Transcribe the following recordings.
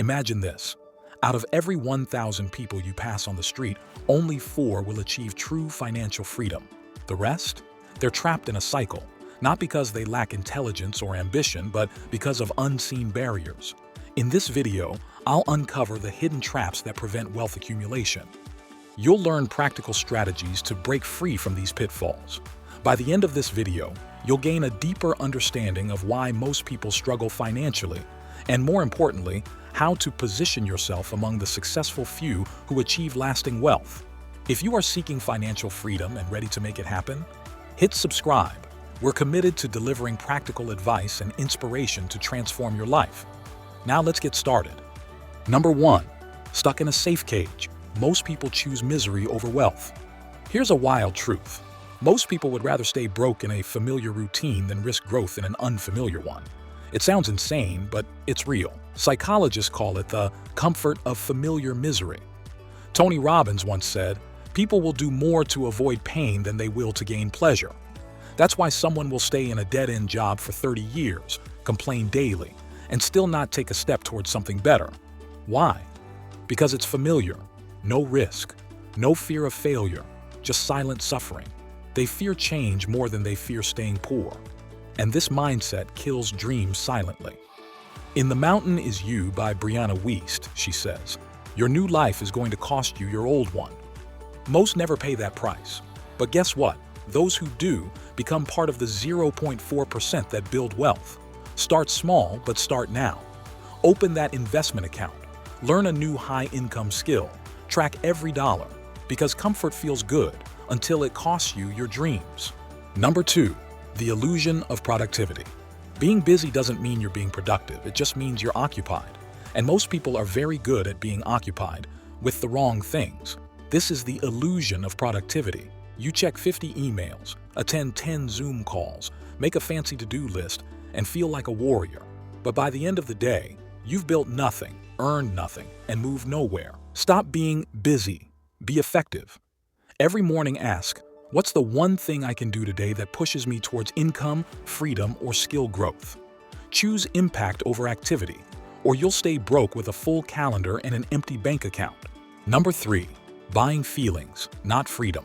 Imagine this. Out of every 1,000 people you pass on the street, only 4 will achieve true financial freedom. The rest? They're trapped in a cycle, not because they lack intelligence or ambition, but because of unseen barriers. In this video, I'll uncover the hidden traps that prevent wealth accumulation. You'll learn practical strategies to break free from these pitfalls. By the end of this video, you'll gain a deeper understanding of why most people struggle financially, and more importantly, how to position yourself among the successful few who achieve lasting wealth. If you are seeking financial freedom and ready to make it happen, hit subscribe. We're committed to delivering practical advice and inspiration to transform your life. Now let's get started. Number 1. Stuck in a safe cage. Most people choose misery over wealth. Here's a wild truth. Most people would rather stay broke in a familiar routine than risk growth in an unfamiliar one. It sounds insane, but it's real. Psychologists call it the comfort of familiar misery. Tony Robbins once said, "People will do more to avoid pain than they will to gain pleasure." That's why someone will stay in a dead-end job for 30 years, complain daily, and still not take a step towards something better. Why? Because it's familiar. No risk, no fear of failure, just silent suffering. They fear change more than they fear staying poor. And this mindset kills dreams silently. In The Mountain Is You by Brianna Wiest, she says, "Your new life is going to cost you your old one." Most never pay that price. But guess what? Those who do become part of the 0.4% that build wealth. Start small, but start now. Open that investment account. Learn a new high-income skill. Track every dollar, because comfort feels good until it costs you your dreams. Number 2. The illusion of productivity. Being busy doesn't mean you're being productive, it just means you're occupied. And most people are very good at being occupied with the wrong things. This is the illusion of productivity. You check 50 emails, attend 10 Zoom calls, make a fancy to-do list, and feel like a warrior. But by the end of the day, you've built nothing, earned nothing, and moved nowhere. Stop being busy. Be effective. Every morning ask, what's the one thing I can do today that pushes me towards income, freedom, or skill growth? Choose impact over activity, or you'll stay broke with a full calendar and an empty bank account. Number 3. Buying feelings, not freedom.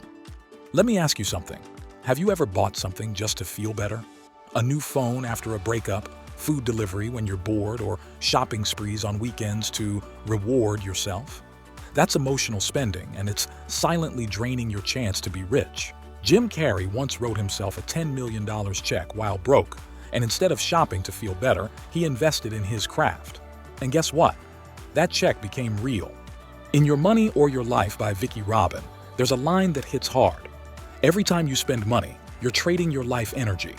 Let me ask you something. Have you ever bought something just to feel better? A new phone after a breakup, food delivery when you're bored, or shopping sprees on weekends to reward yourself? That's emotional spending, and it's silently draining your chance to be rich. Jim Carrey once wrote himself a $10 million check while broke, and instead of shopping to feel better, he invested in his craft. And guess what? That check became real. In Your Money or Your Life by Vicki Robin, there's a line that hits hard. Every time you spend money, you're trading your life energy.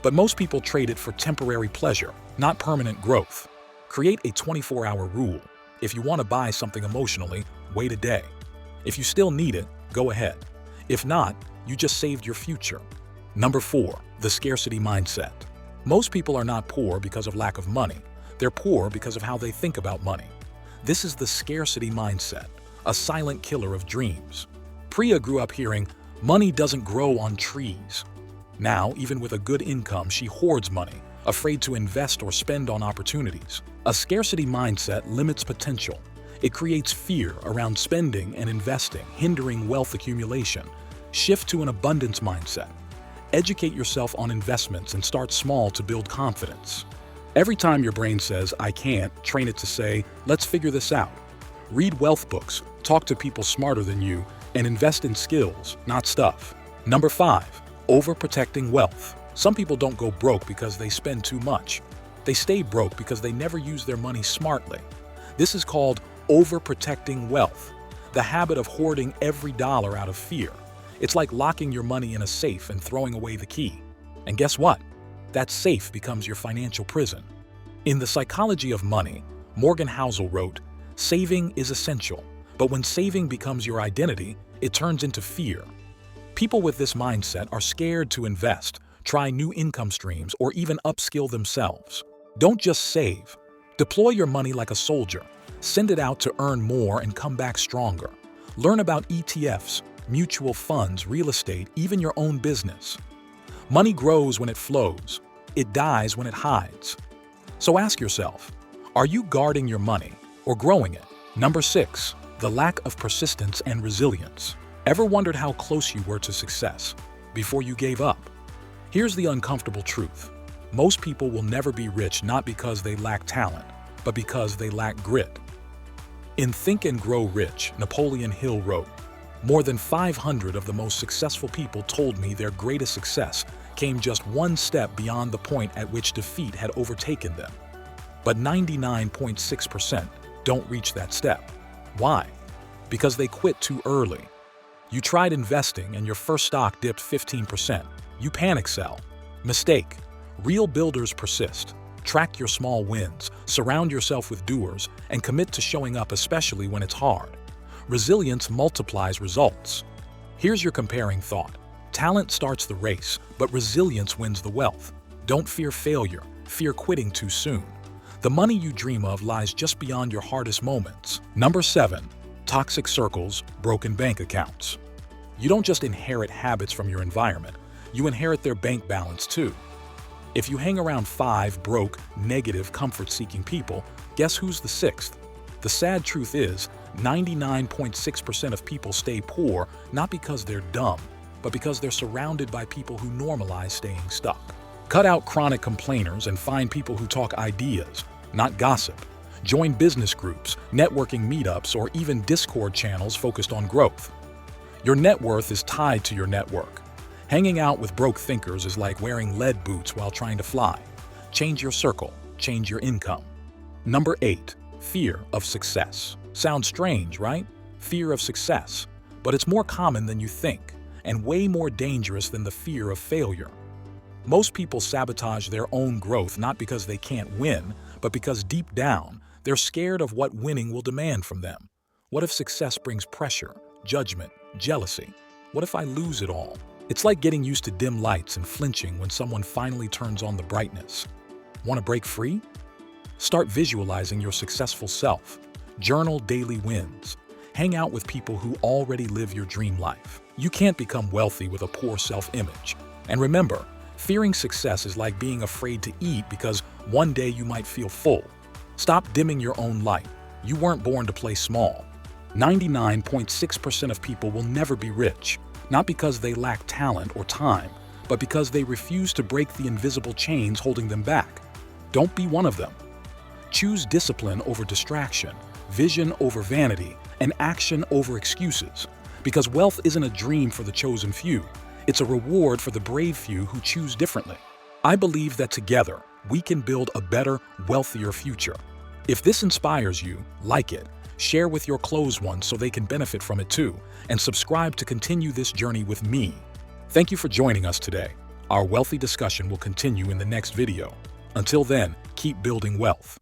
But most people trade it for temporary pleasure, not permanent growth. Create a 24-hour rule. If you want to buy something emotionally, wait a day. If you still need it, go ahead. If not, you just saved your future. Number 4. The scarcity mindset. Most people are not poor because of lack of money. They're poor because of how they think about money. This is the scarcity mindset, a silent killer of dreams. Priya grew up hearing, "Money doesn't grow on trees." Now, even with a good income, she hoards money, afraid to invest or spend on opportunities. A scarcity mindset limits potential. It creates fear around spending and investing, hindering wealth accumulation. Shift to an abundance mindset. Educate yourself on investments and start small to build confidence. Every time your brain says, "I can't," train it to say, "Let's figure this out." Read wealth books, talk to people smarter than you, and invest in skills, not stuff. Number 5. Overprotecting wealth. Some people don't go broke because they spend too much. They stay broke because they never use their money smartly. This is called overprotecting wealth, the habit of hoarding every dollar out of fear. It's like locking your money in a safe and throwing away the key. And guess what? That safe becomes your financial prison. In The Psychology of Money, Morgan Housel wrote, "Saving is essential, but when saving becomes your identity, it turns into fear." People with this mindset are scared to invest, try new income streams, or even upskill themselves. Don't just save. Deploy your money like a soldier. Send it out to earn more and come back stronger. Learn about ETFs, mutual funds, real estate, even your own business. Money grows when it flows. It dies when it hides. So ask yourself, are you guarding your money, or growing it. Number 6. The lack of persistence and resilience. Ever wondered how close you were to success before you gave up? Here's the uncomfortable truth. Most people will never be rich not because they lack talent, but because they lack grit. In Think and Grow Rich, Napoleon Hill wrote, "More than 500 of the most successful people told me their greatest success came just one step beyond the point at which defeat had overtaken them. But 99.6% don't reach that step. Why? Because they quit too early. You tried investing and your first stock dipped 15%. You panic sell. Mistake. Real builders persist. Track your small wins, surround yourself with doers, and commit to showing up especially when it's hard. Resilience multiplies results." Here's your comparing thought. Talent starts the race, but resilience wins the wealth. Don't fear failure, fear quitting too soon. The money you dream of lies just beyond your hardest moments. Number 7. Toxic circles, broken bank accounts. You don't just inherit habits from your environment, you inherit their bank balance too. If you hang around 5 broke, negative, comfort-seeking people, guess who's the 6th? The sad truth is, 99.6% of people stay poor not because they're dumb, but because they're surrounded by people who normalize staying stuck. Cut out chronic complainers and find people who talk ideas, not gossip. Join business groups, networking meetups, or even Discord channels focused on growth. Your net worth is tied to your network. Hanging out with broke thinkers is like wearing lead boots while trying to fly. Change your circle, change your income. Number 8. Fear of success. Sounds strange, right? Fear of success. But it's more common than you think, and way more dangerous than the fear of failure. Most people sabotage their own growth not because they can't win, but because deep down, they're scared of what winning will demand from them. What if success brings pressure, judgment, jealousy? What if I lose it all? It's like getting used to dim lights and flinching when someone finally turns on the brightness. Want to break free? Start visualizing your successful self. Journal daily wins. Hang out with people who already live your dream life. You can't become wealthy with a poor self-image. And remember, fearing success is like being afraid to eat because one day you might feel full. Stop dimming your own light. You weren't born to play small. 99.6% of people will never be rich. Not because they lack talent or time, but because they refuse to break the invisible chains holding them back. Don't be one of them. Choose discipline over distraction, vision over vanity, and action over excuses. Because wealth isn't a dream for the chosen few. It's a reward for the brave few who choose differently. I believe that together, we can build a better, wealthier future. If this inspires you, like it. Share with your close ones so they can benefit from it too, and subscribe to continue this journey with me. Thank you for joining us today. Our wealthy discussion will continue in the next video. Until then, keep building wealth.